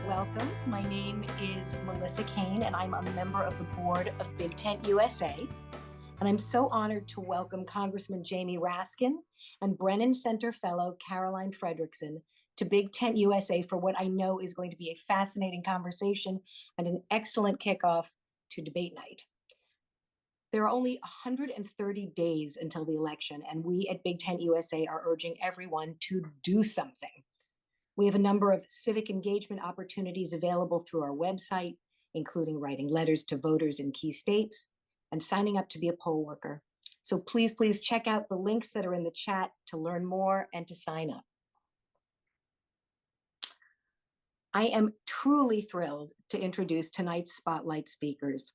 welcome. My name is Melissa Kane, and I'm a member of the board of BigTentUSA. And I'm so honored to welcome Congressman Jamie Raskin and Brennan Center fellow Caroline Fredrickson to BigTentUSA for what I know is going to be a fascinating conversation and an excellent kickoff to debate night. There are only 130 days until the election, and we at BigTentUSA are urging everyone to do something. We have a number of civic engagement opportunities available through our website, including writing letters to voters in key states and signing up to be a poll worker. So please check out the links that are in the chat to learn more and to sign up. I am truly thrilled to introduce tonight's spotlight speakers.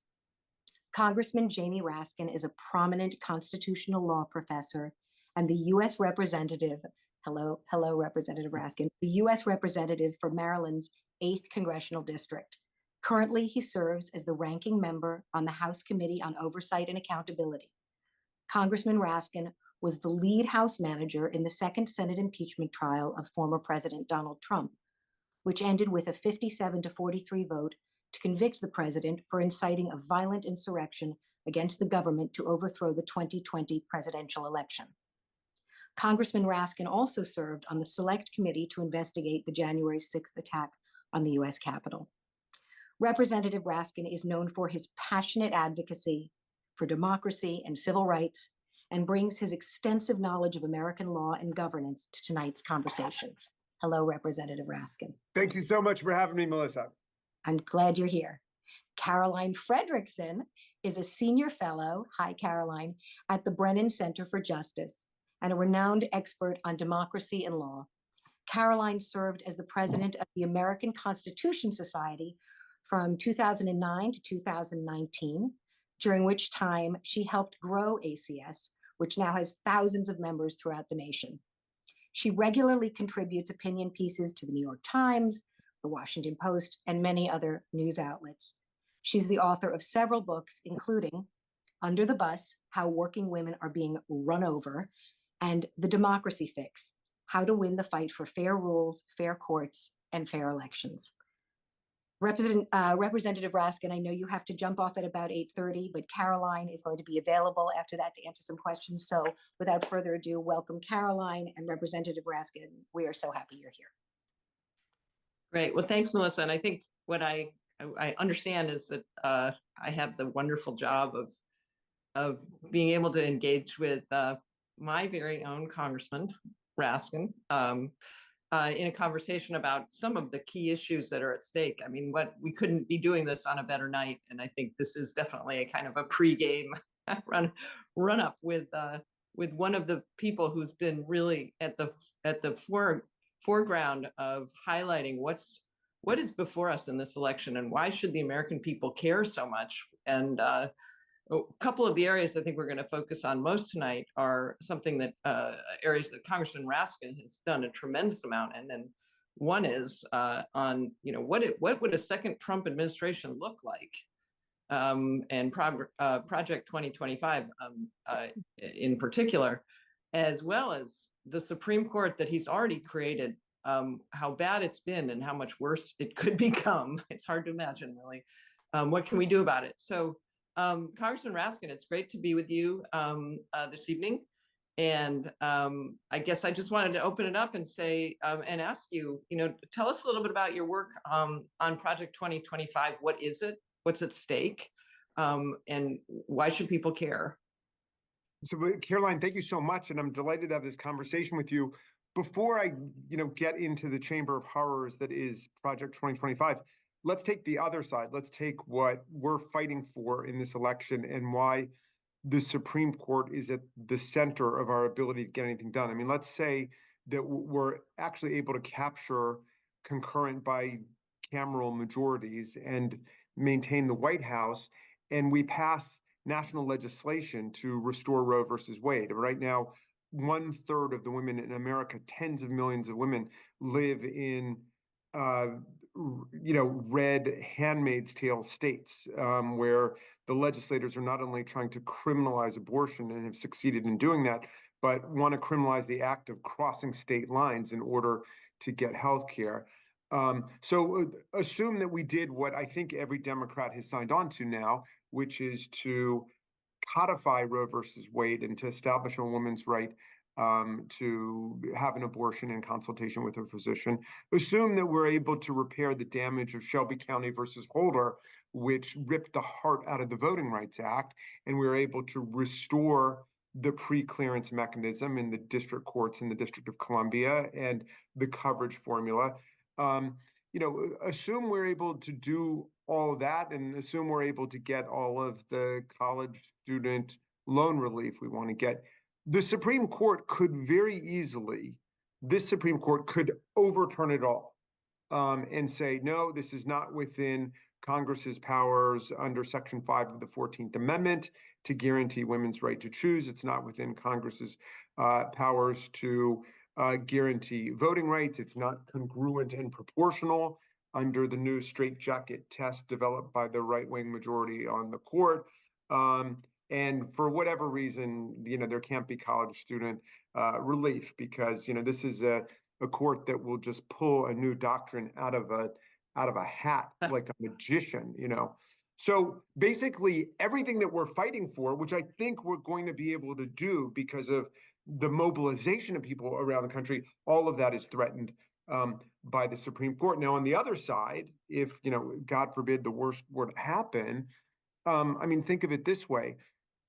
Congressman Jamie Raskin is a prominent constitutional law professor and the U.S. representative. Hello, Representative Raskin, the U.S. representative for Maryland's 8th Congressional District. Currently, he serves as the ranking member on the House Committee on Oversight and Accountability. Congressman Raskin was the lead House manager in the second Senate impeachment trial of former President Donald Trump, which ended with a 57-43 vote to convict the president for inciting a violent insurrection against the government to overthrow the 2020 presidential election. Congressman Raskin also served on the Select Committee to investigate the January 6th attack on the U.S. Capitol. Representative Raskin is known for his passionate advocacy for democracy and civil rights and brings his extensive knowledge of American law and governance to tonight's conversations. Hello, Representative Raskin. Thank you so much for having me, Melissa. I'm glad you're here. Caroline Fredrickson is a senior fellow, hi Caroline, at the Brennan Center for Justice and a renowned expert on democracy and law. Caroline served as the president of the American Constitution Society from 2009 to 2019, during which time she helped grow ACS, which now has thousands of members throughout the nation. She regularly contributes opinion pieces to the New York Times, the Washington Post, and many other news outlets. She's the author of several books, including Under the Bus, How Working Women Are Being Run Over, and The Democracy Fix, How to Win the Fight for Fair Rules, Fair Courts, and Fair Elections. Representative Raskin, I know you have to jump off at about 8:30, but Caroline is going to be available after that to answer some questions. So without further ado, welcome Caroline and Representative Raskin. We are so happy you're here. Great. Well, thanks, Melissa. And I think what I understand is that I have the wonderful job of being able to engage with my very own Congressman Raskin in a conversation about some of the key issues that are at stake. I mean, we couldn't be doing this on a better night, and I think this is definitely a kind of a pregame run up with one of the people who's been really at the foreground of highlighting what is before us in this election and why should the American people care so much. And a couple of the areas I think we're going to focus on most tonight are something that areas that Congressman Raskin has done a tremendous amount in. And one is on, what would a second Trump administration look like? And Project 2025 in particular, as well as the Supreme Court that he's already created, how bad it's been and how much worse it could become. It's hard to imagine, really. What can we do about it? So, Congressman Raskin, it's great to be with you this evening. And I guess I just wanted to open it up and say, and ask you, tell us a little bit about your work on Project 2025. What is it? What's at stake? And why should people care? So, Caroline, thank you so much. And I'm delighted to have this conversation with you. Before I, get into the chamber of horrors that is Project 2025, let's take the other side. Let's take what we're fighting for in this election and why the Supreme Court is at the center of our ability to get anything done. I mean, let's say that we're actually able to capture concurrent bicameral majorities and maintain the White House, and we pass national legislation to restore Roe versus Wade. Right now, 1/3 of the women in America, tens of millions of women, live in red Handmaid's Tale states, where the legislators are not only trying to criminalize abortion and have succeeded in doing that, but want to criminalize the act of crossing state lines in order to get health care. Assume that we did what I think every Democrat has signed on to now, which is to codify Roe versus Wade and to establish a woman's right to have an abortion in consultation with her physician. Assume that we're able to repair the damage of Shelby County versus Holder, which ripped the heart out of the Voting Rights Act, and we're able to restore the pre-clearance mechanism in the district courts in the District of Columbia and the coverage formula. Assume we're able to do all of that, and assume we're able to get all of the college student loan relief we want to get. The Supreme Court could very easily, this Supreme Court could overturn it all and say, no, this is not within Congress's powers under Section 5 of the 14th Amendment to guarantee women's right to choose. It's not within Congress's powers to guarantee voting rights. It's not congruent and proportional under the new straitjacket test developed by the right-wing majority on the court. And for whatever reason, there can't be college student relief because, this is a court that will just pull a new doctrine out of a hat like a magician, So basically everything that we're fighting for, which I think we're going to be able to do because of the mobilization of people around the country, all of that is threatened by the Supreme Court. Now, on the other side, if, God forbid, the worst were to happen, think of it this way.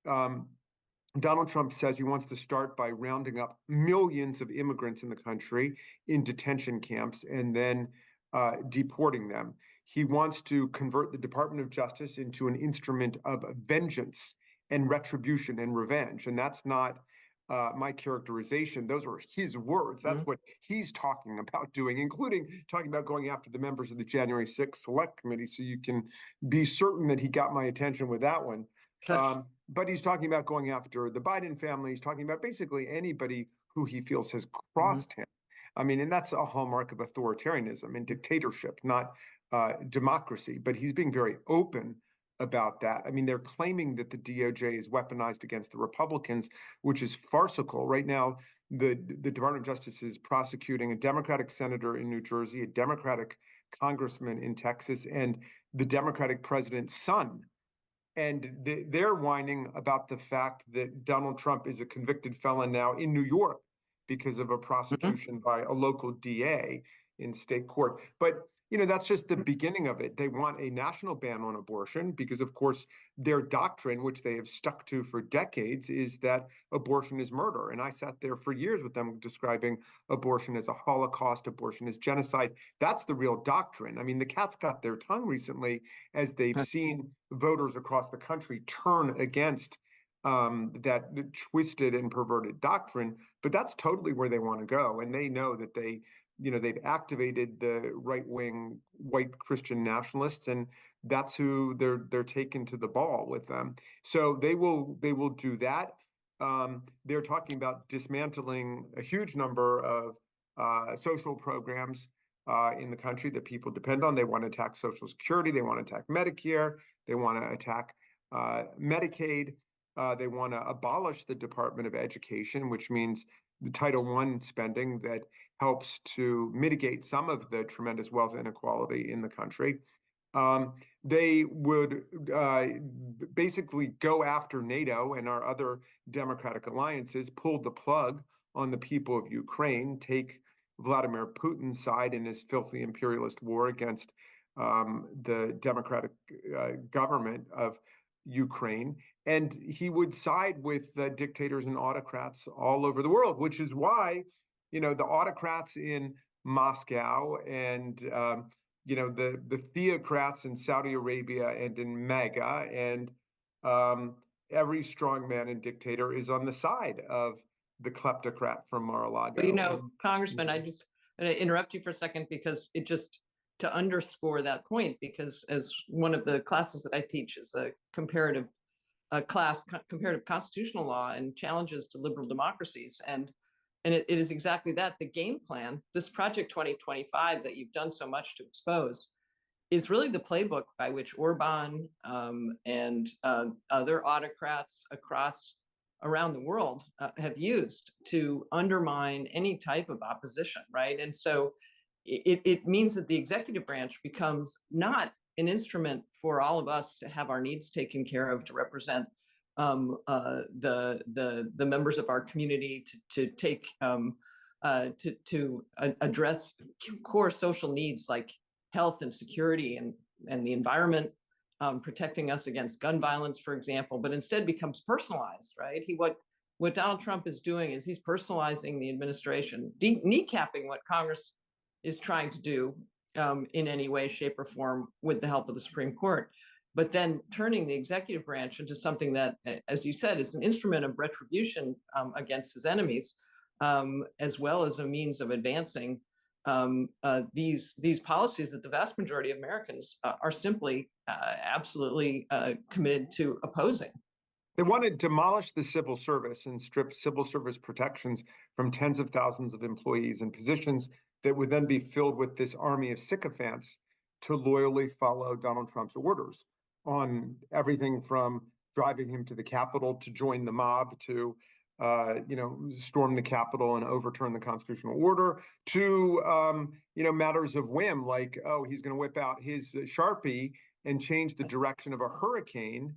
Donald Trump says he wants to start by rounding up millions of immigrants in the country in detention camps and then deporting them. He wants to convert the Department of Justice into an instrument of vengeance and retribution and revenge. And that's not my characterization. Those are his words. That's what he's talking about doing, including talking about going after the members of the January 6th Select Committee. So you can be certain that he got my attention with that one. But he's talking about going after the Biden family. He's talking about basically anybody who he feels has crossed him. And that's a hallmark of authoritarianism and dictatorship, not democracy. But he's being very open about that. They're claiming that the DOJ is weaponized against the Republicans, which is farcical. Right now, the Department of Justice is prosecuting a Democratic senator in New Jersey, a Democratic congressman in Texas, and the Democratic president's son. And they're whining about the fact that Donald Trump is a convicted felon now in New York because of a prosecution by a local DA in state court. But, that's just the beginning of it. They want a national ban on abortion because, of course, their doctrine, which they have stuck to for decades, is that abortion is murder. And I sat there for years with them describing abortion as a Holocaust, abortion as genocide. That's the real doctrine. The cat's got their tongue recently as they've seen voters across the country turn against that twisted and perverted doctrine. But that's totally where they want to go. And they know that they've activated the right-wing white Christian nationalists, and that's who they're taken to the ball with them. So they will do that. They're talking about dismantling a huge number of social programs in the country that people depend on. They want to attack Social Security. They want to attack Medicare. They want to attack Medicaid. They want to abolish the Department of Education, which means the Title I spending that helps to mitigate some of the tremendous wealth inequality in the country. They would basically go after NATO and our other democratic alliances, pull the plug on the people of Ukraine, take Vladimir Putin's side in his filthy imperialist war against the democratic government of Ukraine. And he would side with dictators and autocrats all over the world, which is why, the autocrats in Moscow and, the theocrats in Saudi Arabia and in MAGA and every strongman and dictator is on the side of the kleptocrat from Mar-a-Lago. Well, Congressman, I just interrupt you for a second because it just to underscore that point, because as one of the classes that I teach is a comparative constitutional law and challenges to liberal democracies. And it is exactly that. The game plan, this Project 2025 that you've done so much to expose, is really the playbook by which Orban and other autocrats around the world have used to undermine any type of opposition, right? And so it means that the executive branch becomes not an instrument for all of us to have our needs taken care of, to represent the members of our community, to take to address core social needs like health and security and the environment, protecting us against gun violence, for example, but instead becomes personalized, right? What Donald Trump is doing is he's personalizing the administration, kneecapping what Congress is trying to do in any way, shape, or form with the help of the Supreme Court, but then turning the executive branch into something that, as you said, is an instrument of retribution against his enemies, as well as a means of advancing these policies that the vast majority of Americans are simply absolutely committed to opposing. They want to demolish the civil service and strip civil service protections from tens of thousands of employees and positions that would then be filled with this army of sycophants to loyally follow Donald Trump's orders on everything from driving him to the Capitol to join the mob, to storm the Capitol and overturn the constitutional order, to matters of whim, like, oh, he's going to whip out his Sharpie and change the direction of a hurricane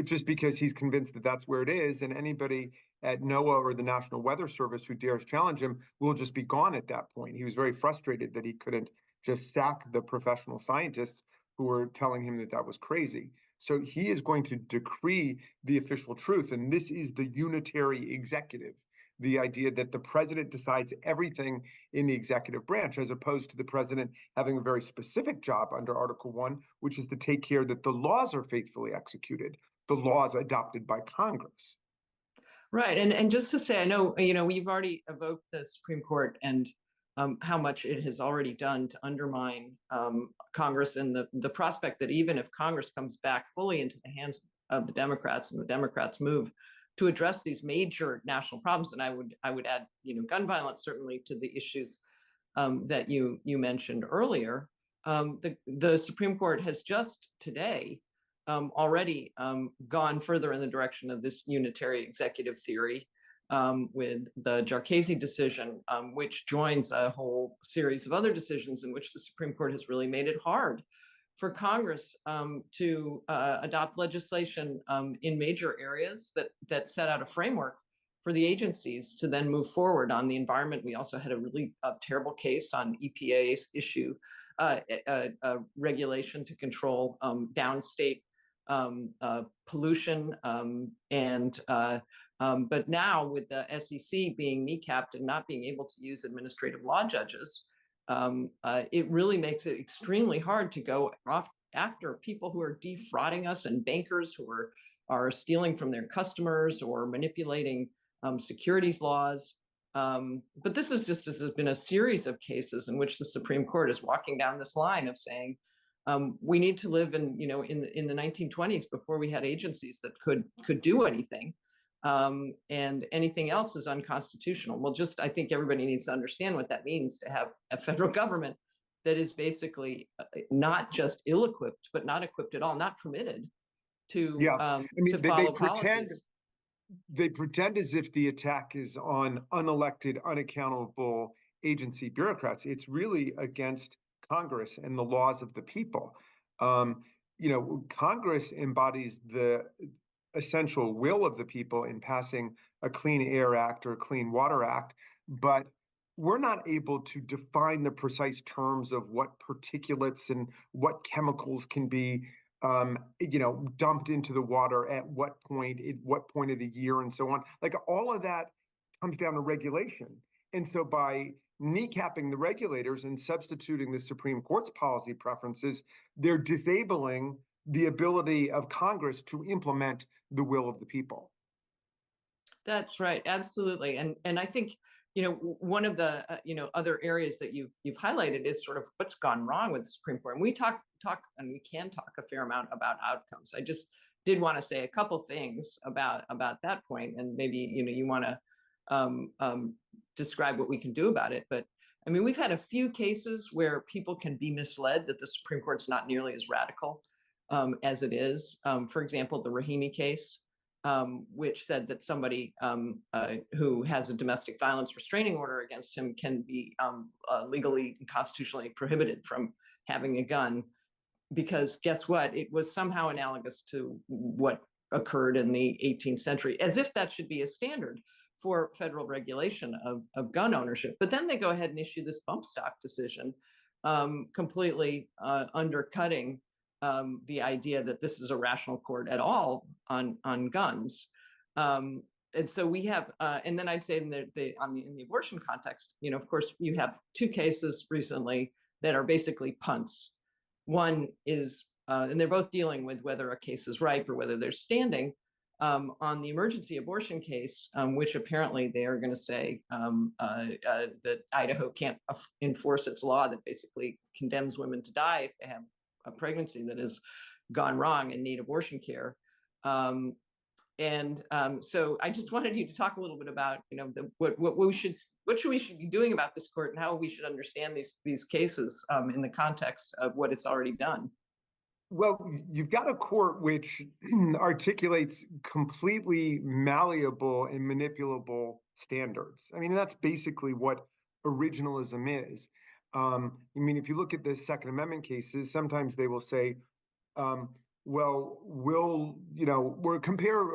just because he's convinced that that's where it is, and anybody at NOAA or the National Weather Service who dares challenge him will just be gone at that point. He was very frustrated that he couldn't just sack the professional scientists who were telling him that that was crazy. So he is going to decree the official truth, and this is the unitary executive, the idea that the president decides everything in the executive branch, as opposed to the president having a very specific job under Article 1, which is to take care that the laws are faithfully executed, the laws adopted by Congress. Right. And just to say, I know, we've already evoked the Supreme Court and how much it has already done to undermine Congress, and the prospect that even if Congress comes back fully into the hands of the Democrats and the Democrats move to address these major national problems, and I would add, gun violence certainly to the issues that you mentioned earlier, the Supreme Court has just today already gone further in the direction of this unitary executive theory with the Jarchese decision, which joins a whole series of other decisions in which the Supreme Court has really made it hard for Congress to adopt legislation in major areas that set out a framework for the agencies to then move forward on the environment. We also had a really terrible case on EPA's issue regulation to control downstate pollution, but now with the SEC being kneecapped and not being able to use administrative law judges, it really makes it extremely hard to go off after people who are defrauding us and bankers who are stealing from their customers or manipulating securities laws. But this is just has been a series of cases in which the Supreme Court is walking down this line of saying, we need to live in the 1920s before we had agencies that could do anything, and anything else is unconstitutional. Well, I think everybody needs to understand what that means to have a federal government that is basically not just ill-equipped, but not equipped at all, not permitted to to follow policies. They pretend as if the attack is on unelected, unaccountable agency bureaucrats. It's really against Congress and the laws of the people. Congress embodies the essential will of the people in passing a Clean Air Act or a Clean Water Act, but we're not able to define the precise terms of what particulates and what chemicals can be dumped into the water at what point of the year and so on. Like, all of that comes down to regulation. And so by kneecapping the regulators and substituting the Supreme Court's policy preferences, they're disabling the ability of Congress to implement the will of the people. That's right. Absolutely. And I think, one of the, other areas that you've highlighted is sort of what's gone wrong with the Supreme Court. And we talk, and we can talk a fair amount about outcomes. I just did want to say a couple things about that point, and maybe, you want to describe what we can do about it. But I mean, we've had a few cases where people can be misled that the Supreme Court's not nearly as radical as it is. For example, the Rahimi case, which said that somebody who has a domestic violence restraining order against him can be legally and constitutionally prohibited from having a gun, because guess what? It was somehow analogous to what occurred in the 18th century, as if that should be a standard for federal regulation of gun ownership. But then they go ahead and issue this bump stock decision, completely undercutting the idea that this is a rational court at all on guns. And so we have, and then I'd say in the abortion context, of course, you have two cases recently that are basically punts. One is, and they're both dealing with whether a case is ripe or whether they're standing. On the emergency abortion case, which apparently they are going to say that Idaho can't enforce its law that basically condemns women to die if they have a pregnancy that has gone wrong and need abortion care. So I just wanted you to talk a little bit about, what we should be doing about this court and how we should understand these cases in the context of what it's already done. Well, you've got a court which articulates completely malleable and manipulable standards. I mean, that's basically what originalism is. If you look at the Second Amendment cases, sometimes they will say, we'll compare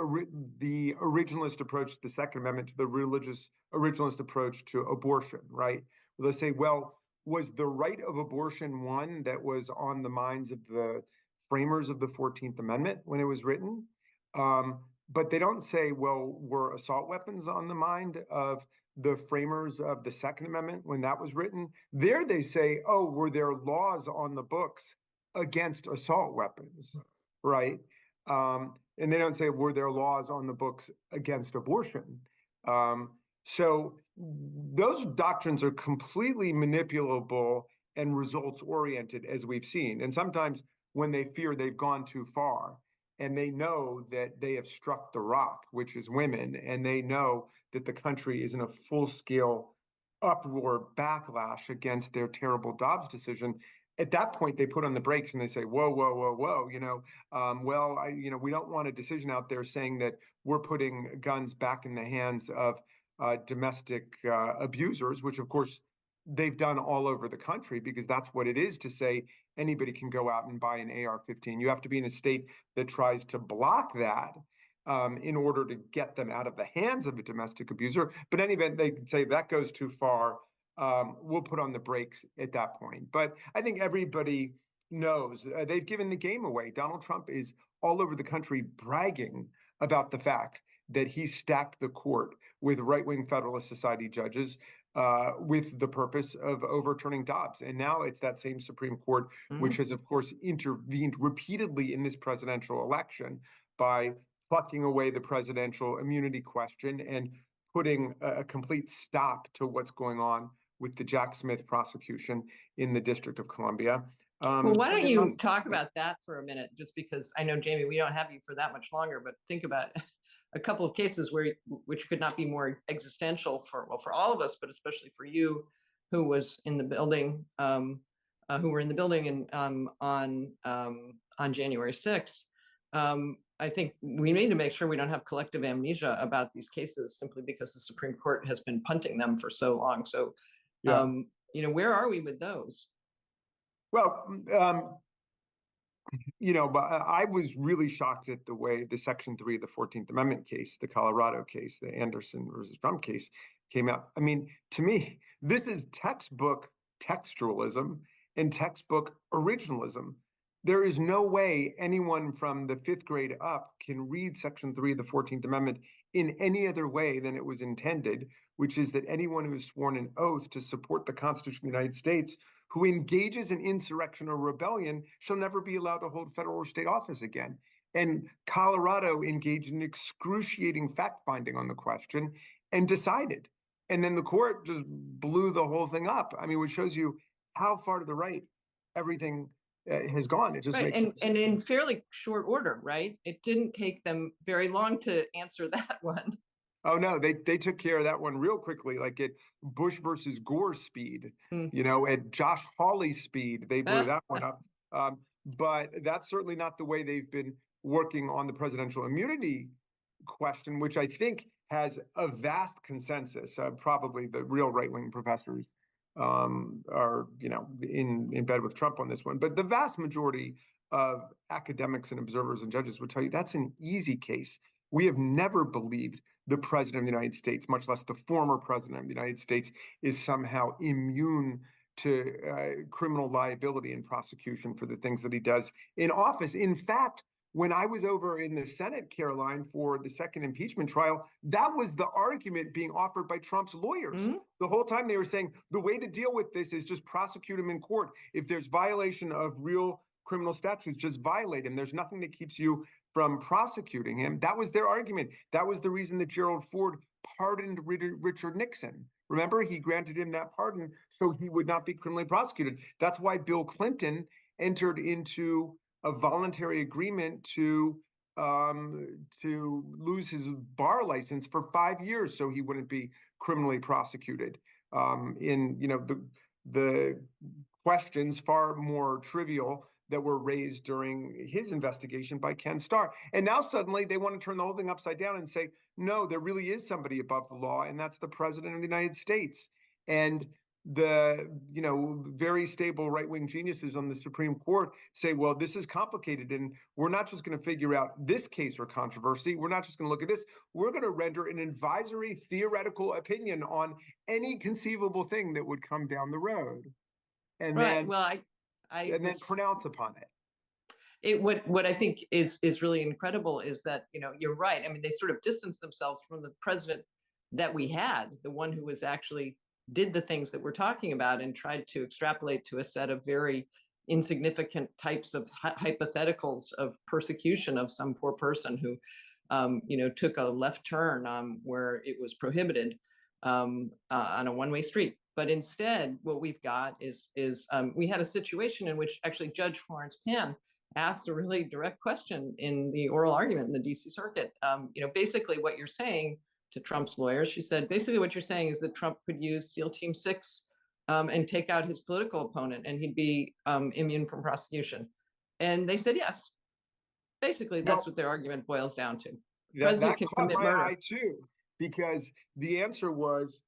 the originalist approach to the Second Amendment to the religious originalist approach to abortion, right? They'll say, well, was the right of abortion one that was on the minds of the framers of the 14th Amendment when it was written? But they don't say, well, were assault weapons on the mind of the framers of the Second Amendment when that was written? There they say, oh, were there laws on the books against assault weapons, right? And they don't say, were there laws on the books against abortion? So those doctrines are completely manipulable and results oriented, as we've seen. And sometimes when they fear they've gone too far and they know that they have struck the rock, which is women, and they know that the country is in a full-scale uproar backlash against their terrible Dobbs decision, at that point they put on the brakes and they say, whoa, we don't want a decision out there saying that we're putting guns back in the hands of domestic abusers, which of course they've done all over the country, because that's what it is to say anybody can go out and buy an AR-15. You have to be in a state that tries to block that in order to get them out of the hands of a domestic abuser. But in any event, they can say that goes too far. We'll put on the brakes at that point. But I think everybody knows they've given the game away. Donald Trump is all over the country bragging about the fact that he stacked the court with right-wing Federalist Society judges with the purpose of overturning Dobbs. And now it's that same Supreme Court, which has, of course, intervened repeatedly in this presidential election by plucking away the presidential immunity question and putting a complete stop to what's going on with the Jack Smith prosecution in the District of Columbia. Well, why don't you talk about that for a minute, just because I know, Jamie, we don't have you for that much longer, but think about a couple of cases which could not be more existential for all of us, but especially for you, who was in the building, who were in the building on January 6th. I think we need to make sure we don't have collective amnesia about these cases simply because the Supreme Court has been punting them for so long. So, where are we with those? Well, I was really shocked at the way the Section 3 of the 14th Amendment case, the Colorado case, the Anderson versus Trump case, came out. I mean, to me, this is textbook textualism and textbook originalism. There is no way anyone from the 5th grade up can read Section 3 of the 14th Amendment in any other way than it was intended, which is that anyone who has sworn an oath to support the Constitution of the United States who engages in insurrection or rebellion shall never be allowed to hold federal or state office again. And Colorado engaged in excruciating fact-finding on the question and decided. And then the court just blew the whole thing up. I mean, which shows you how far to the right everything has gone. It just makes sense. And in fairly short order, right? It didn't take them very long to answer that one. Oh, no, they took care of that one real quickly, like at Bush versus Gore speed, at Josh Hawley speed, they blew that one up. But that's certainly not the way they've been working on the presidential immunity question, which I think has a vast consensus. Probably the real right-wing professors are, in bed with Trump on this one. But the vast majority of academics and observers and judges would tell you that's an easy case. We have never believed the president of the United States, much less the former president of the United States, is somehow immune to criminal liability and prosecution for the things that he does in office. In fact, when I was over in the Senate, Caroline, for the second impeachment trial, that was the argument being offered by Trump's lawyers. Mhm. The whole time they were saying the way to deal with this is just prosecute him in court. If there's violation of real criminal statutes, just violate him. There's nothing that keeps you from prosecuting him. That was their argument. That was the reason that Gerald Ford pardoned Richard Nixon. Remember, he granted him that pardon so he would not be criminally prosecuted. That's why Bill Clinton entered into a voluntary agreement to lose his bar license for 5 years so he wouldn't be criminally prosecuted. The questions far more trivial that were raised during his investigation by Ken Starr. And now suddenly they want to turn the whole thing upside down and say, no, there really is somebody above the law, and that's the president of the United States. And the very stable right-wing geniuses on the Supreme Court say, well, this is complicated, and we're not just going to figure out this case or controversy. We're not just going to look at this. We're going to render an advisory theoretical opinion on any conceivable thing that would come down the road, and Right. then Well, then pronounce upon it. What I think is really incredible is that, you're right. I mean, they sort of distanced themselves from the president that we had, the one who was actually did the things that we're talking about and tried to extrapolate to a set of very insignificant types of hypotheticals of persecution of some poor person who, took a left turn where it was prohibited on a one-way street. But instead, what we've got is we had a situation in which actually Judge Florence Pan asked a really direct question in the oral argument in the DC Circuit. Basically what you're saying to Trump's lawyers, she said, basically what you're saying is that Trump could use SEAL Team 6 and take out his political opponent and he'd be immune from prosecution. And they said yes. Basically, that's what their argument boils down to. The president can commit murder. Eye too, because the answer was,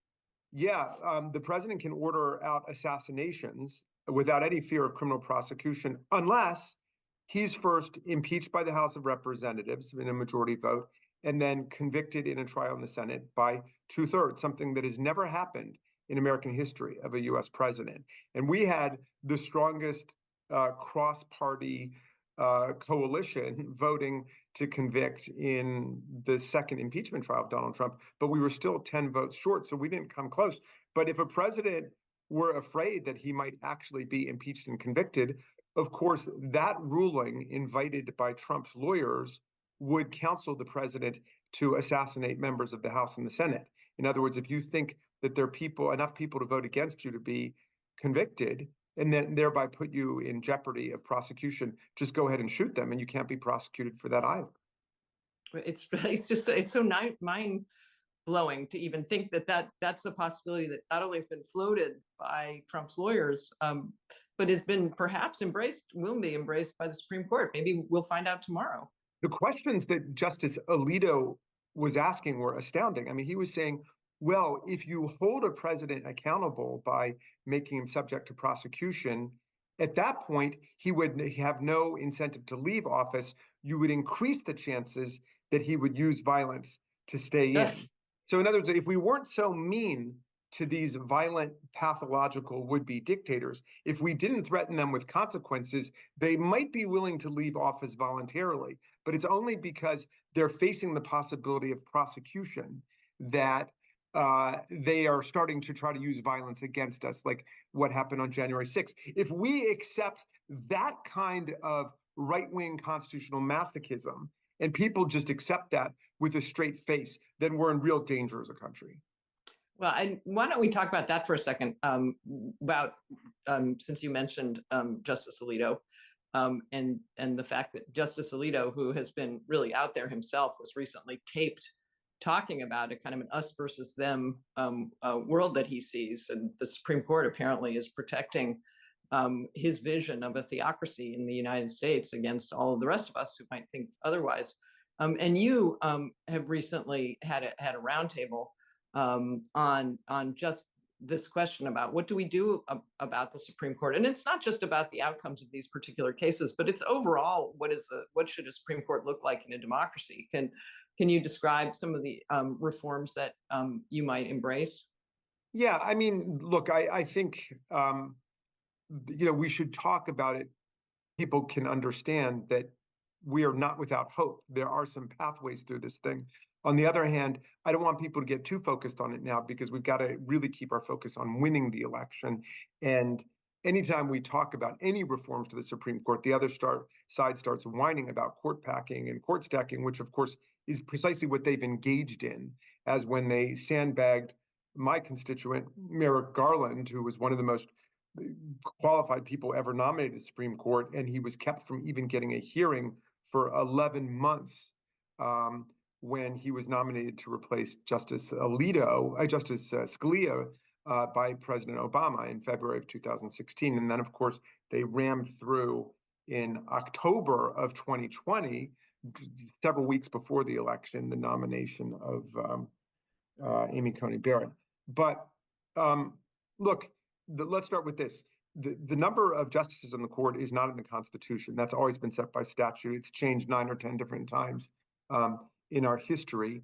the president can order out assassinations without any fear of criminal prosecution unless he's first impeached by the House of Representatives in a majority vote and then convicted in a trial in the Senate by 2/3, something that has never happened in American history of a U.S. president. And we had the strongest cross-party coalition voting to convict in the second impeachment trial of Donald Trump, but we were still 10 votes short, so we didn't come close. But if a president were afraid that he might actually be impeached and convicted, of course, that ruling invited by Trump's lawyers would counsel the president to assassinate members of the House and the Senate. In other words, if you think that there are enough people to vote against you to be convicted, and then thereby put you in jeopardy of prosecution, just go ahead and shoot them, and you can't be prosecuted for that either. It's so mind blowing to even think that's the possibility that not only has been floated by Trump's lawyers, but has been perhaps will be embraced by the Supreme Court. Maybe we'll find out tomorrow. The questions that Justice Alito was asking were astounding. I mean, he was saying, well, if you hold a president accountable by making him subject to prosecution, at that point, he would have no incentive to leave office. You would increase the chances that he would use violence to stay in. So in other words, if we weren't so mean to these violent, pathological would-be dictators, if we didn't threaten them with consequences, they might be willing to leave office voluntarily. But it's only because they're facing the possibility of prosecution that they are starting to try to use violence against us, like what happened on January 6th. If we accept that kind of right-wing constitutional masochism, and people just accept that with a straight face, then we're in real danger as a country. Well, and why don't we talk about that for a second, since you mentioned Justice Alito, and the fact that Justice Alito, who has been really out there himself, was recently taped talking about a kind of an us versus them world that he sees. And the Supreme Court apparently is protecting his vision of a theocracy in the United States against all of the rest of us who might think otherwise. And you have recently had a roundtable on just this question about what do we do about the Supreme Court, and it's not just about the outcomes of these particular cases, but it's overall what should a Supreme Court look like in a democracy? Can you describe some of the reforms that you might embrace? Yeah, I mean, look, I think we should talk about it. People can understand that we are not without hope. There are some pathways through this thing. On the other hand, I don't want people to get too focused on it now, because we've got to really keep our focus on winning the election. And anytime we talk about any reforms to the Supreme Court, the other side starts whining about court packing and court stacking, which of course is precisely what they've engaged in, as when they sandbagged my constituent, Merrick Garland, who was one of the most qualified people ever nominated to the Supreme Court, and he was kept from even getting a hearing for 11 months when he was nominated to replace Justice Scalia by President Obama in February of 2016. And then, of course, they rammed through in October of 2020, several weeks before the election, the nomination of Amy Coney Barrett. But look, let's start with this. The number of justices on the court is not in the Constitution. That's always been set by statute. It's changed 9 or 10 different times in our history.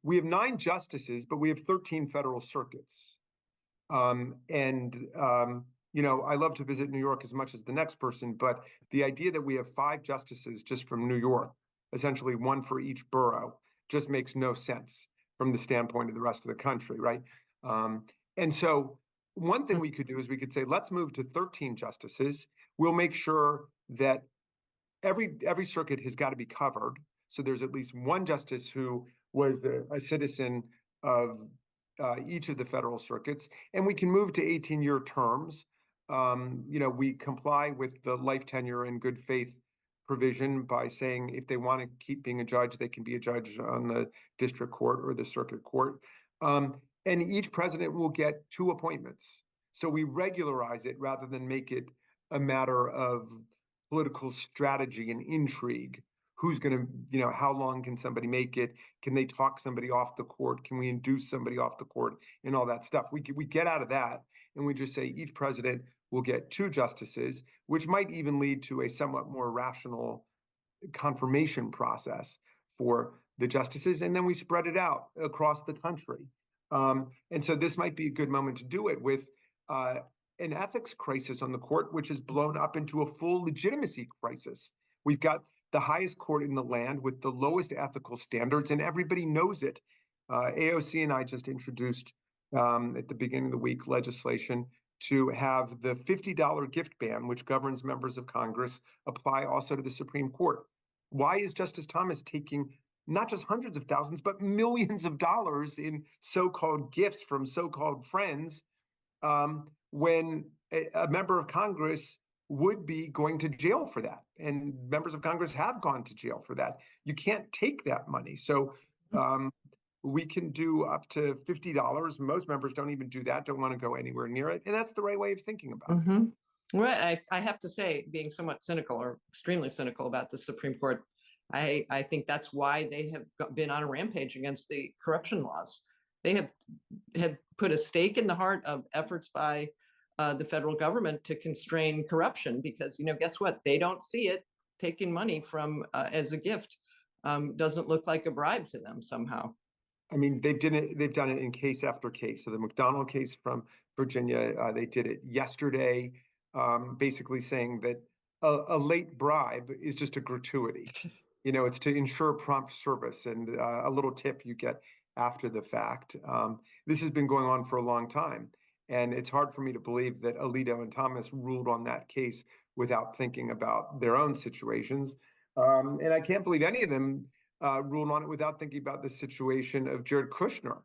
We have 9 justices, but we have 13 federal circuits. I love to visit New York as much as the next person, but the idea that we have 5 justices just from New York, essentially 1 for each borough, just makes no sense from the standpoint of the rest of the country, right? And so one thing we could do is we could say, let's move to 13 justices. We'll make sure that every circuit has got to be covered. So there's at least 1 justice who was a citizen of each of the federal circuits, and we can move to 18-year terms. We comply with the life tenure and good faith provision by saying if they want to keep being a judge, they can be a judge on the district court or the circuit court. And each president will get 2 appointments. So we regularize it rather than make it a matter of political strategy and intrigue. Who's going to, how long can somebody make it? Can they talk somebody off the court? Can we induce somebody off the court and all that stuff? We get out of that, and we just say each president will get 2 justices, which might even lead to a somewhat more rational confirmation process for the justices. And then we spread it out across the country. And so this might be a good moment to do it with an ethics crisis on the court, which has blown up into a full legitimacy crisis. We've got the highest court in the land with the lowest ethical standards, and everybody knows it. AOC and I just introduced at the beginning of the week legislation to have the $50 gift ban, which governs members of Congress, apply also to the Supreme Court. Why is Justice Thomas taking not just hundreds of thousands, but millions of dollars in so-called gifts from so-called friends when a member of Congress would be going to jail for that? And members of Congress have gone to jail for that. You can't take that money. So we can do up to $50. Most members don't even do that, don't want to go anywhere near it. And that's the right way of thinking about it. Right. I have to say, being somewhat cynical or extremely cynical about the Supreme Court, I think that's why they have been on a rampage against the corruption laws. They have put a stake in the heart of efforts by the federal government to constrain corruption, because, guess what? They don't see it. Taking money from as a gift doesn't look like a bribe to them somehow. I mean, they've done it in case after case. So the McDonald case from Virginia, they did it yesterday, basically saying that a late bribe is just a gratuity. It's to ensure prompt service and a little tip you get after the fact. This has been going on for a long time. And it's hard for me to believe that Alito and Thomas ruled on that case without thinking about their own situations. And I can't believe any of them ruled on it without thinking about the situation of Jared Kushner,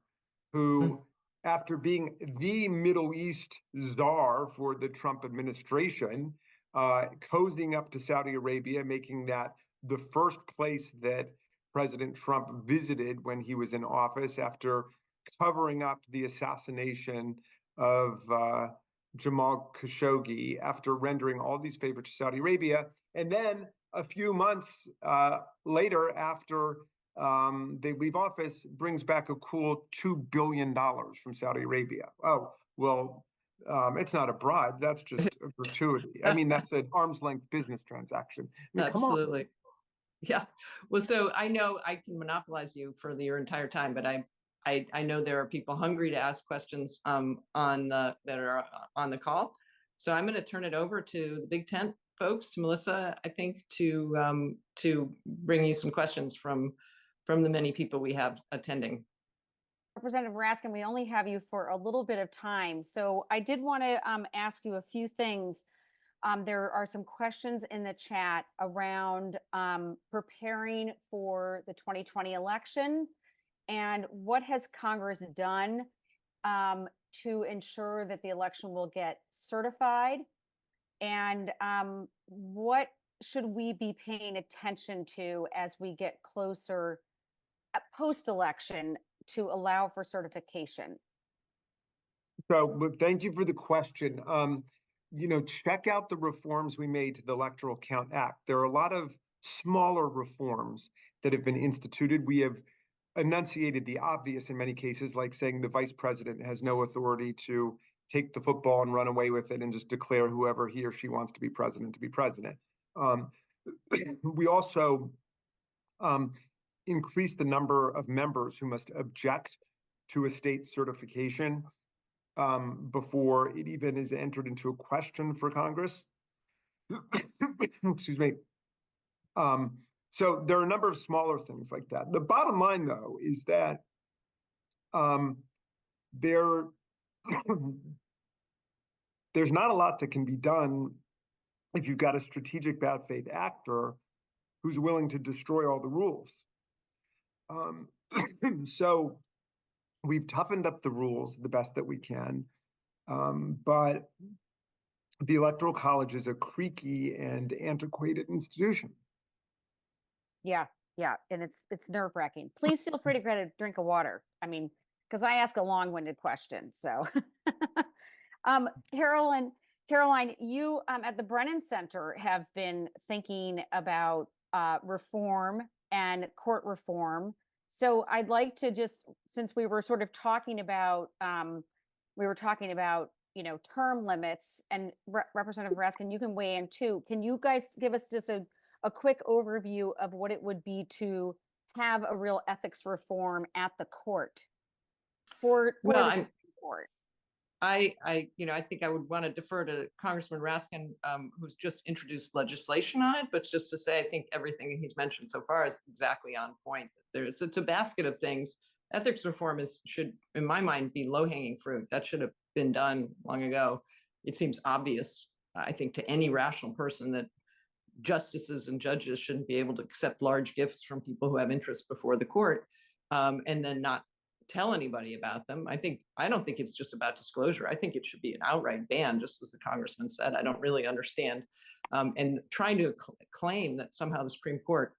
who, after being the Middle East czar for the Trump administration, cozying up to Saudi Arabia, making that the first place that President Trump visited when he was in office after covering up the assassination of Jamal Khashoggi, after rendering all these favors to Saudi Arabia. And then a few months later, after they leave office, brings back a cool $2 billion from Saudi Arabia. Oh, well, it's not a bribe. That's just a gratuity. I mean, that's an arm's length business transaction. I mean, come on. Absolutely. Yeah. Well, so I know I can monopolize you for your entire time, but I know there are people hungry to ask questions that are on the call. So I'm going to turn it over to the Big Tent folks, to Melissa, I think, to bring you some questions from the many people we have attending. Representative Raskin, we only have you for a little bit of time. So I did want to ask you a few things. There are some questions in the chat around preparing for the 2020 election and what has Congress done to ensure that the election will get certified, and what should we be paying attention to as we get closer post-election to allow for certification? So thank you for the question. Check out the reforms we made to the Electoral Count Act. There are a lot of smaller reforms that have been instituted. We have enunciated the obvious in many cases, like saying the vice president has no authority to take the football and run away with it and just declare whoever he or she wants to be president to be president. We also increased the number of members who must object to a state certification before it even is entered into a question for Congress. Excuse me. So there are a number of smaller things like that. The bottom line, though, is that there's not a lot that can be done if you've got a strategic bad faith actor who's willing to destroy all the rules. So we've toughened up the rules the best that we can, but the Electoral College is a creaky and antiquated institution. Yeah, and it's nerve-wracking. Please feel free to get a drink of water. I mean, because I ask a long-winded question. So, Caroline, you at the Brennan Center have been thinking about reform and court reform. So I'd like to just, since we were sort of talking about, term limits, and Representative Raskin, you can weigh in too. Can you guys give us just a quick overview of what it would be to have a real ethics reform at the court for the Supreme Court? I think I would want to defer to Congressman Raskin, who's just introduced legislation on it, but just to say, I think everything he's mentioned so far is exactly on point. It's a basket of things. Ethics reform should, in my mind, be low-hanging fruit. That should have been done long ago. It seems obvious, I think, to any rational person that justices and judges shouldn't be able to accept large gifts from people who have interest before the court, and then not tell anybody about them. I don't think it's just about disclosure. I think it should be an outright ban, just as the congressman said. I don't really understand. And trying to claim that somehow the Supreme Court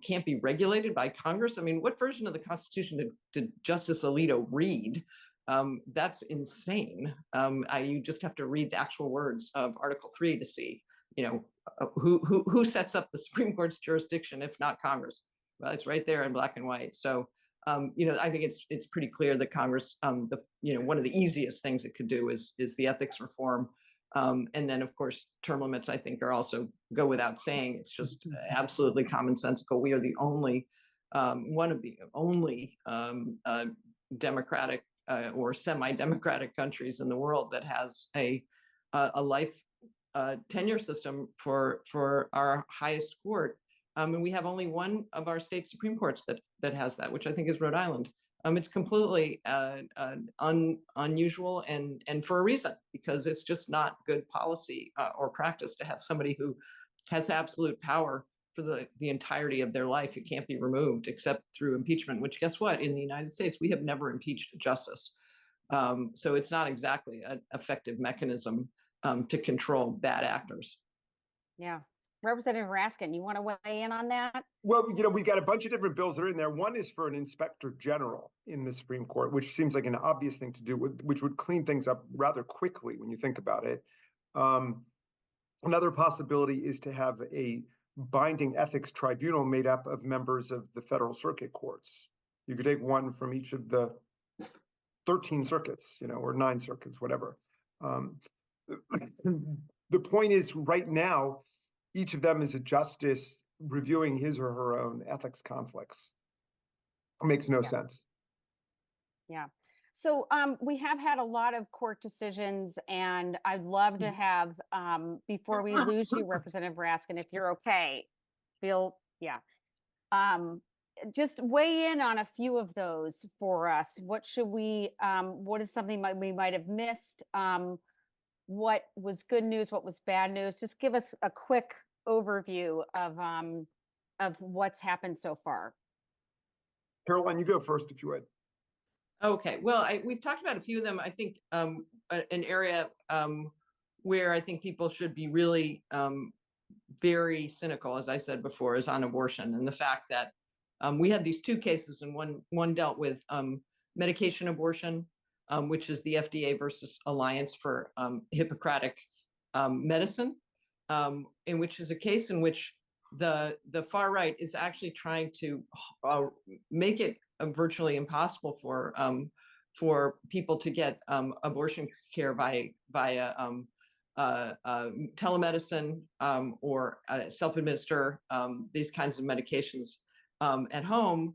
can't be regulated by Congress. I mean, what version of the Constitution did Justice Alito read? That's insane. You just have to read the actual words of Article 3 to see, who sets up the Supreme Court's jurisdiction, if not Congress. Well, it's right there in black and white. So, I think it's pretty clear that Congress, one of the easiest things it could do is the ethics reform. And then, of course, term limits, I think, are also go without saying. It's just absolutely commonsensical. We are the only, one of the only democratic or semi-democratic countries in the world that has a life tenure system for our highest court. And we have only one of our state Supreme Courts that has that, which I think is Rhode Island. It's completely unusual and for a reason, because it's just not good policy or practice to have somebody who has absolute power for the entirety of their life. It can't be removed except through impeachment, which, guess what? In the United States, we have never impeached a justice. So it's not exactly an effective mechanism to control bad actors. Yeah. Representative Raskin, you want to weigh in on that? Well, we've got a bunch of different bills that are in there. One is for an inspector general in the Supreme Court, which seems like an obvious thing to do, which would clean things up rather quickly when you think about it. Another possibility is to have a binding ethics tribunal made up of members of the federal circuit courts. You could take one from each of the 13 circuits, or 9 circuits, whatever. The point is, right now, each of them is a justice reviewing his or her own ethics conflicts. It makes no sense. Yeah. So we have had a lot of court decisions, and I'd love to have, before we lose you, Representative Raskin, if you're okay, just weigh in on a few of those for us. What should we, what is something we might have missed? What was good news? What was bad news? Just give us a quick overview of what's happened so far. Caroline, you go first if you would. Okay, well, we've talked about a few of them. I think an area where I think people should be really very cynical, as I said before, is on abortion, and the fact that we had these 2 cases, and one dealt with medication abortion, which is the FDA versus Alliance for Hippocratic Medicine, in which is a case in which the far right is actually trying to make it virtually impossible for people to get abortion care via telemedicine or self-administer these kinds of medications at home.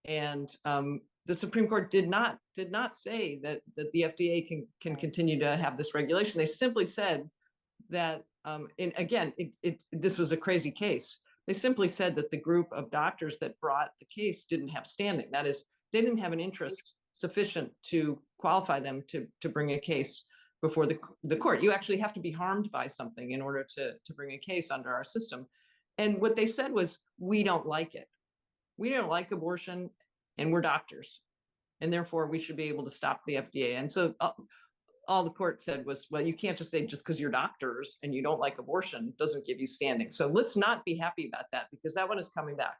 And the Supreme Court did not say that the FDA can continue to have this regulation. They simply said that, and again, this was a crazy case. They simply said that the group of doctors that brought the case didn't have standing. That is, they didn't have an interest sufficient to qualify them to bring a case before the court. You actually have to be harmed by something in order to bring a case under our system. And what they said was, we don't like it. We don't like abortion, and we're doctors, and therefore we should be able to stop the FDA. And so all the court said was, well, you can't just say just because you're doctors and you don't like abortion doesn't give you standing. So let's not be happy about that, because that one is coming back.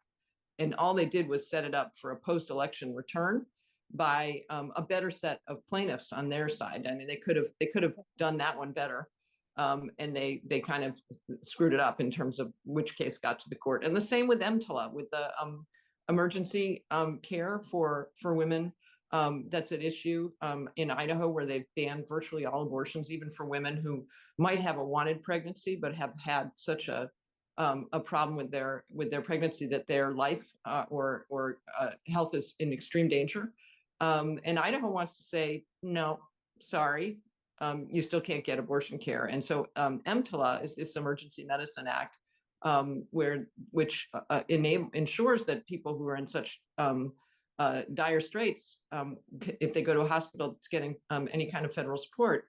And all they did was set it up for a post-election return by a better set of plaintiffs on their side. I mean, they could have done that one better. And they kind of screwed it up in terms of which case got to the court. And the same with EMTLA, with the emergency care for women. That's at issue in Idaho, where they've banned virtually all abortions, even for women who might have a wanted pregnancy but have had such a problem with their pregnancy that their life or health is in extreme danger. And Idaho wants to say, no, sorry, you still can't get abortion care. And so EMTLA is this Emergency Medicine Act, which ensures that people who are in such dire straits, if they go to a hospital that's getting any kind of federal support,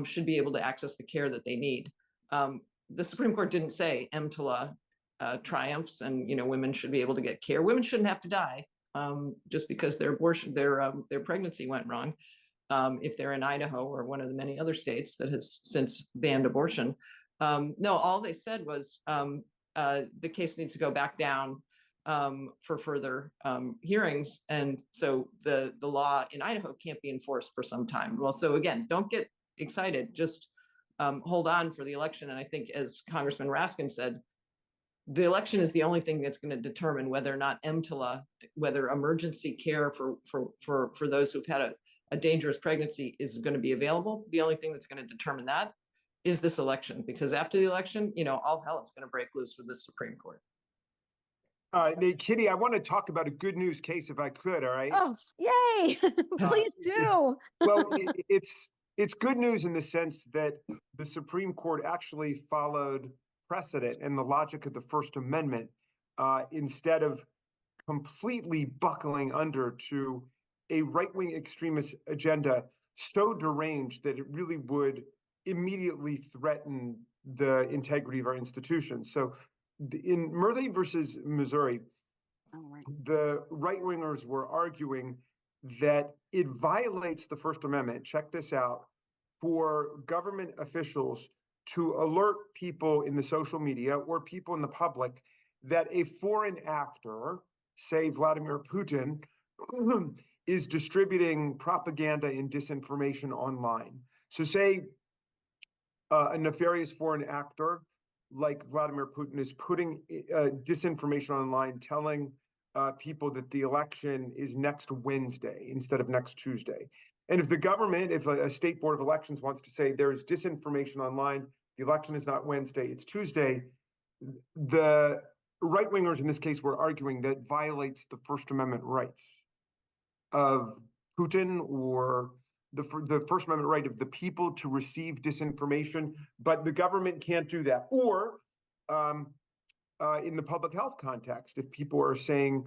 should be able to access the care that they need. The Supreme Court didn't say EMTLA triumphs and women should be able to get care. Women shouldn't have to die just because their pregnancy went wrong. If they're in Idaho or one of the many other states that has since banned abortion. No, all they said was the case needs to go back down for further hearings. And so the law in Idaho can't be enforced for some time. Well, so again, don't get excited, just hold on for the election. And I think, as Congressman Raskin said, the election is the only thing that's going to determine whether or not EMTLA, whether emergency care for those who've had a dangerous pregnancy is going to be available. The only thing that's going to determine that is this election, because after the election, all hell is going to break loose with the Supreme Court. Kitty, I want to talk about a good news case if I could, all right? Oh, yay. Please do. Well, it's good news in the sense that the Supreme Court actually followed precedent and the logic of the First Amendment instead of completely buckling under to a right-wing extremist agenda so deranged that it really would immediately threaten the integrity of our institutions. So in Murray versus Missouri, the right-wingers were arguing that it violates the First Amendment, check this out, for government officials to alert people in the social media or people in the public that a foreign actor, say Vladimir Putin, is distributing propaganda and disinformation online. So say a nefarious foreign actor like Vladimir Putin is putting disinformation online, telling people that the election is next Wednesday instead of next Tuesday. And if the government, if a state board of elections wants to say there's disinformation online, the election is not Wednesday, it's Tuesday, the right-wingers in this case were arguing that violates the First Amendment rights of Putin or the First Amendment right of the people to receive disinformation, but the government can't do that. Or in the public health context, if people are saying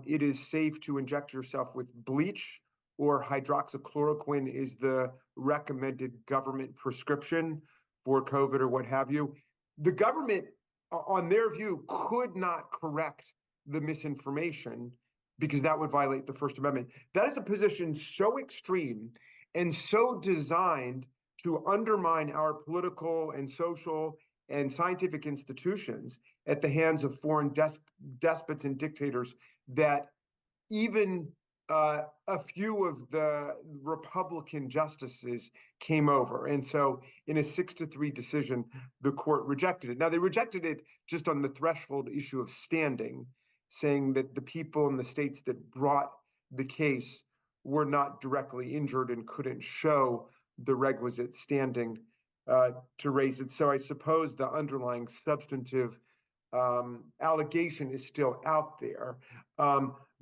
it is safe to inject yourself with bleach or hydroxychloroquine is the recommended government prescription for COVID or what have you, the government, on their view, could not correct the misinformation because that would violate the First Amendment. That is a position so extreme and so designed to undermine our political and social and scientific institutions at the hands of foreign despots and dictators that even a few of the Republican justices came over. And so in a 6-3 decision, the court rejected it. Now, they rejected it just on the threshold issue of standing, saying that the people in the states that brought the case were not directly injured and couldn't show the requisite standing to raise it. So I suppose the underlying substantive allegation is still out there.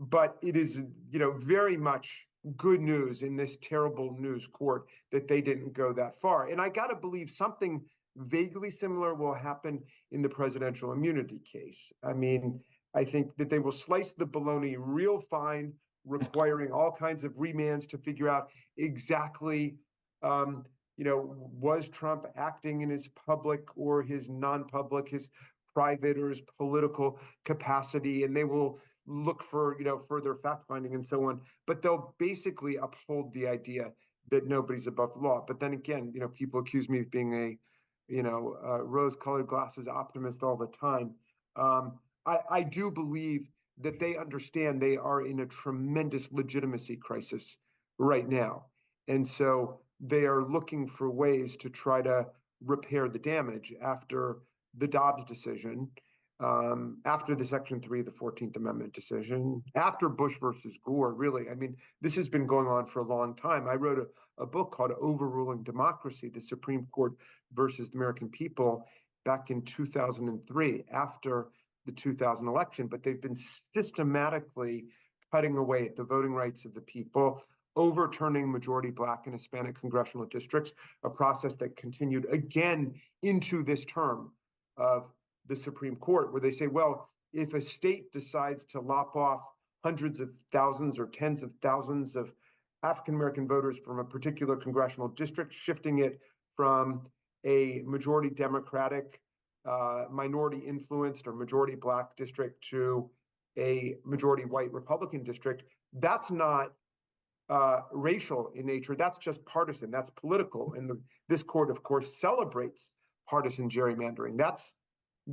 But it is, very much good news in this terrible news court that they didn't go that far. And I got to believe something vaguely similar will happen in the presidential immunity case. I mean, I think that they will slice the bologna real fine, requiring all kinds of remands to figure out exactly, was Trump acting in his public or his non-public, his private or his political capacity, and they will look for, further fact finding and so on. But they'll basically uphold the idea that nobody's above the law. But then again, people accuse me of being a rose-colored glasses optimist all the time. I do believe that they understand they are in a tremendous legitimacy crisis right now. And so they are looking for ways to try to repair the damage after the Dobbs decision, after the Section 3 of the 14th Amendment decision, after Bush versus Gore, really. I mean, this has been going on for a long time. I wrote a book called Overruling Democracy, the Supreme Court versus the American People, back in 2003, after the 2000 election, but they've been systematically cutting away at the voting rights of the people, overturning majority Black and Hispanic congressional districts, a process that continued again into this term of the Supreme Court, where they say, well, if a state decides to lop off hundreds of thousands or tens of thousands of African-American voters from a particular congressional district, shifting it from a majority Democratic, minority influenced or majority Black district to a majority white Republican district, that's not racial in nature. That's just partisan. That's political. And this court, of course, celebrates partisan gerrymandering. That's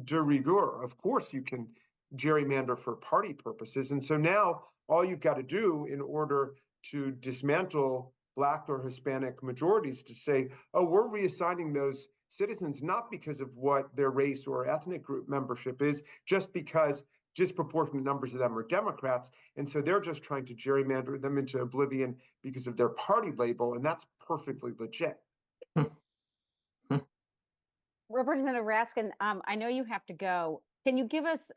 de rigueur. Of course, you can gerrymander for party purposes. And so now all you've got to do in order to dismantle Black or Hispanic majorities to say, oh, we're reassigning those citizens not because of what their race or ethnic group membership is, just because disproportionate numbers of them are Democrats. And so they're just trying to gerrymander them into oblivion because of their party label. And that's perfectly legit. Representative Raskin, I know you have to go. Can you give us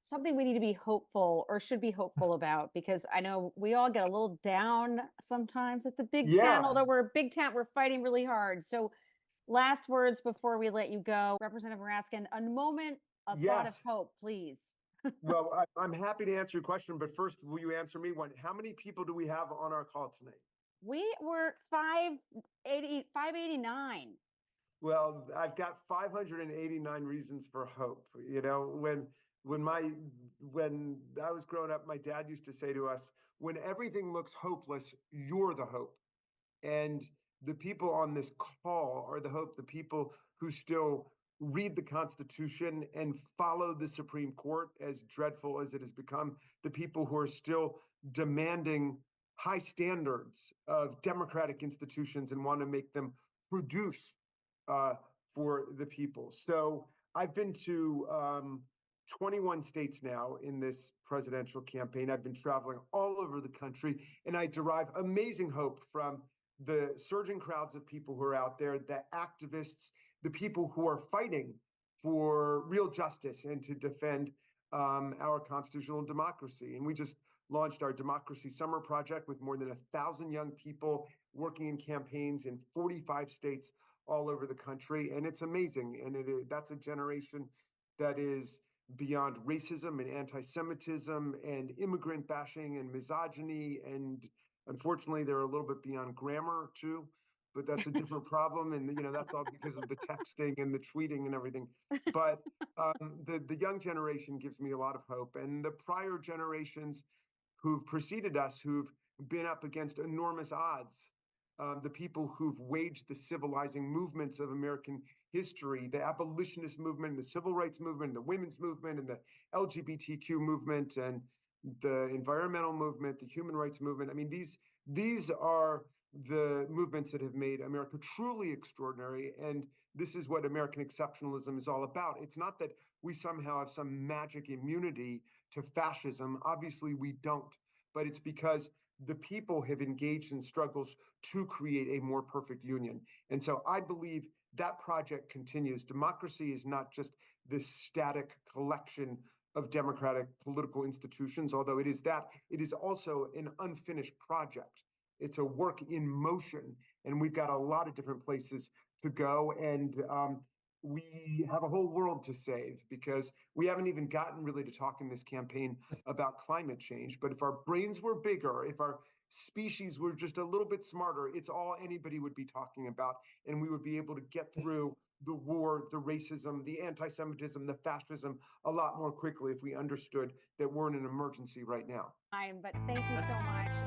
something we need to be hopeful or should be hopeful about? Because I know we all get a little down sometimes at the Big Tent, although we're a Big Tent, we're fighting really hard. So last words before we let you go. Representative Raskin, a moment, a thought of hope, please. Well, I'm happy to answer your question, but first, will you answer me one? How many people do we have on our call tonight? We were 589. Well, I've got 589 reasons for hope. When I was growing up, my dad used to say to us, when everything looks hopeless, you're the hope. And the people on this call are the hope, the people who still read the Constitution and follow the Supreme Court, as dreadful as it has become, the people who are still demanding high standards of democratic institutions and want to make them produce for the people. So I've been to 21 states now in this presidential campaign. I've been traveling all over the country, and I derive amazing hope from the surging crowds of people who are out there, the activists, the people who are fighting for real justice and to defend our constitutional democracy. And we just launched our Democracy Summer Project with more than 1,000 young people working in campaigns in 45 states all over the country. And it's amazing. And that's a generation that is beyond racism and anti-Semitism and immigrant bashing and misogyny. And unfortunately, they're a little bit beyond grammar too, but that's a different problem. And, that's all because of the texting and the tweeting and everything. But the young generation gives me a lot of hope. And the prior generations who've preceded us, who've been up against enormous odds, the people who've waged the civilizing movements of American history, the abolitionist movement, the civil rights movement, the women's movement, and the LGBTQ movement, and the environmental movement, the human rights movement. I mean, these are the movements that have made America truly extraordinary. And this is what American exceptionalism is all about. It's not that we somehow have some magic immunity to fascism. Obviously, we don't. But it's because the people have engaged in struggles to create a more perfect union. And so I believe that project continues. Democracy is not just this static collection of democratic political institutions, although it is that, it is also an unfinished project. It's a work in motion, and we've got a lot of different places to go. And we have a whole world to save, because we haven't even gotten really to talk in this campaign about climate change. But if our brains were bigger, if our species were just a little bit smarter, it's all anybody would be talking about. And we would be able to get through the war, the racism, the anti-Semitism, the fascism a lot more quickly if we understood that we're in an emergency right now. But thank you so much.